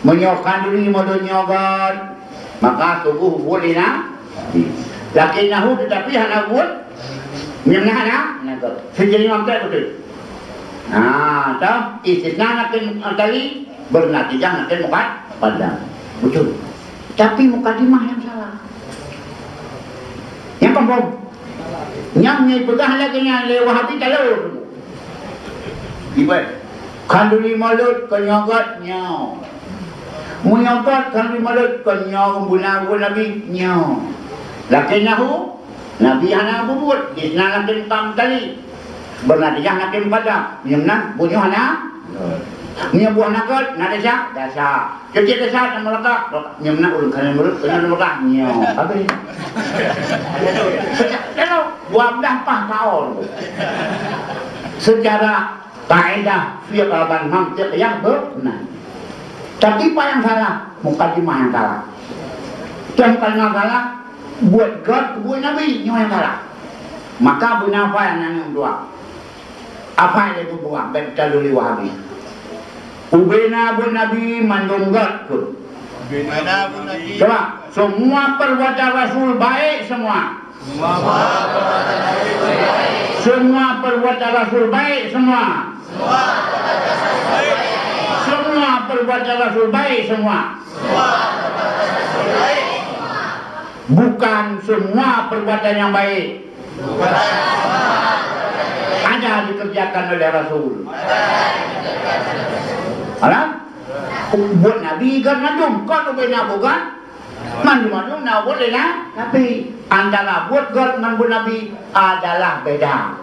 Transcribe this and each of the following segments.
menyokan dulu modal nyogan, maka tubuh boleh na. Laki nahu tetapi hana buat nyamna hana, sejadi mampu betul. Nah, tahu istisna nakin tali bernatijah nakin muka padang, betul. Tapi mukadimah yang salah. Yang kampung, yang pegah lagi yang lewahabi talur. Ibarat kanduli malut kenyagatnya. Menyagat kanduli malut kenyang bunagu nabi nya. Laki nahu nabi hana bubut isna nakin tam tali bernatijah nakin padang nyamna bunyo hana nya buah nakat nadasa dasa jadi dasa nama letak nyamna ulun kana mulut kana letak nya habis kalau buah dah pah kaol secara kaidah fiqh al-ban mantiq yang benar. Tapi apa yang salah? Mukadimah yang salah. Yang paling salah buat God, buat Nabi yang salah. Maka benar apa yang dua? Apa yang itu buat? Betul dulu Wahabi. Ubena buat Nabi mandung God tu. Ubena buat Nabi. Coba, semua perbuatan Rasul baik semua. Semua perbuatan Rasul baik semua. Semua perbuatan Rasul baik semua. Bukan semua perbuatan yang baik. Ada dikerjakan oleh Rasul. Alah? Buat Nabi kan mandum. Kalau benar bukan? Mandum nah boleh lah. Tapi antara buat God dengan buat Nabi adalah beda.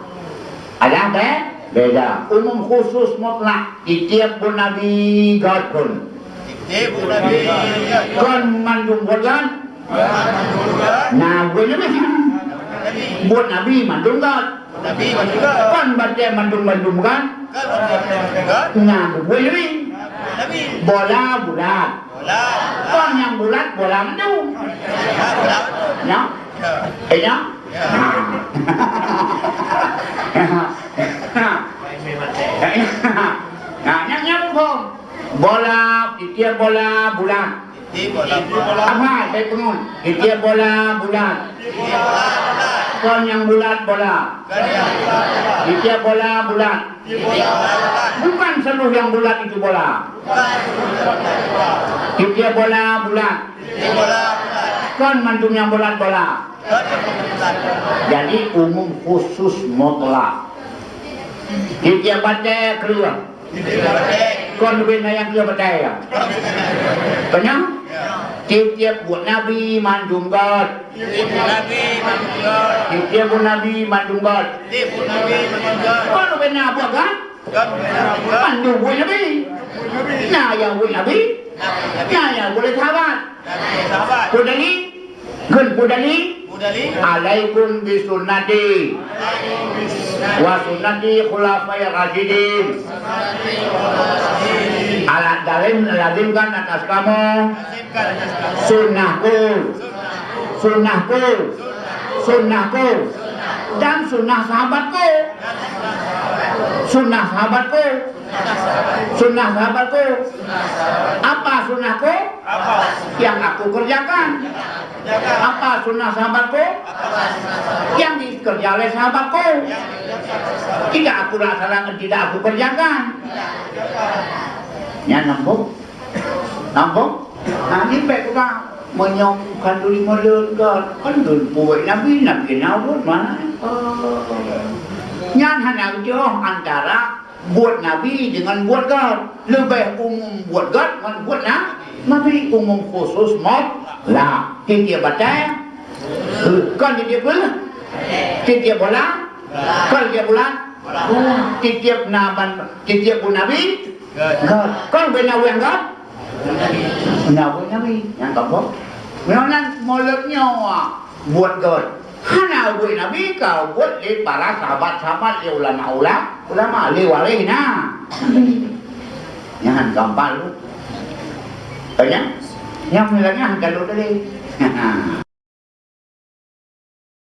Adalah beda. Umum khusus mutlak di tiap buat Nabi God pun. Tiap buat Nabi Kon mandum buat God. Nah buat Nabi. Buat Nabi mandum God. Nabi juga. Kon baca mandum kan? Nah buat Nabi. Bola bulat. Kon yang bulat bola mandum. Ya. Ya. Nah, yang pun bola, tiap bola bulat. Apa? Saya pengun. Tiap bola bulat. Kon yang bulat bola. Tiap bola bulat. Bukan seluruh yang bulat itu bola. Tiap bola bulat. Kon mandum yang bulat bola. Jadi umum khusus mutlak. Tiap baca keluar. Kon bina yang dia percaya. Kenyang? Tiap buat Nabi mandum God. Tiap buat Nabi mandum God. Kon bina apa kan? Mandum buat Nabi. Nah yang buat Nabi. Nah yang boleh sahabat. Budali. Gun budali. Alaikum bisunnati wa sunnati khulafai rasyidin. Alat dalim lazimkan atas kamu sunnahku, sunnahku, sunnahku dan sunnah sahabatku, sunnah sahabatku, sunnah sahabatku. Apa sunnahku? Yang aku kerjakan. Apa sunnah sahabatku? Yang dikerja oleh sahabatku. Tidak aku laksanakan, tidak aku kerjakan. Ya nambung, nambung. Nah ini baik juga menyongkan dulu mulut kan dulu buat Nabi Nabi mana? Nyan hanya jauh antara buat Nabi dengan buat God. Lebih umum buat God dengan buat Nabi umum khusus lah. Tiap baca kan tiap bulan, tiap bulan, kan tiap bulan, tiap naban, tiap bulan Nabi. Kan benar yang God. Benar Nabi yang kamu. Memang mulutnya buat God. Hana buat Nabi kau buat le para sahabat-sahabat le ulama le wali na. Jangan gampang lu. Tanya, yang bilangnya kalau tadi.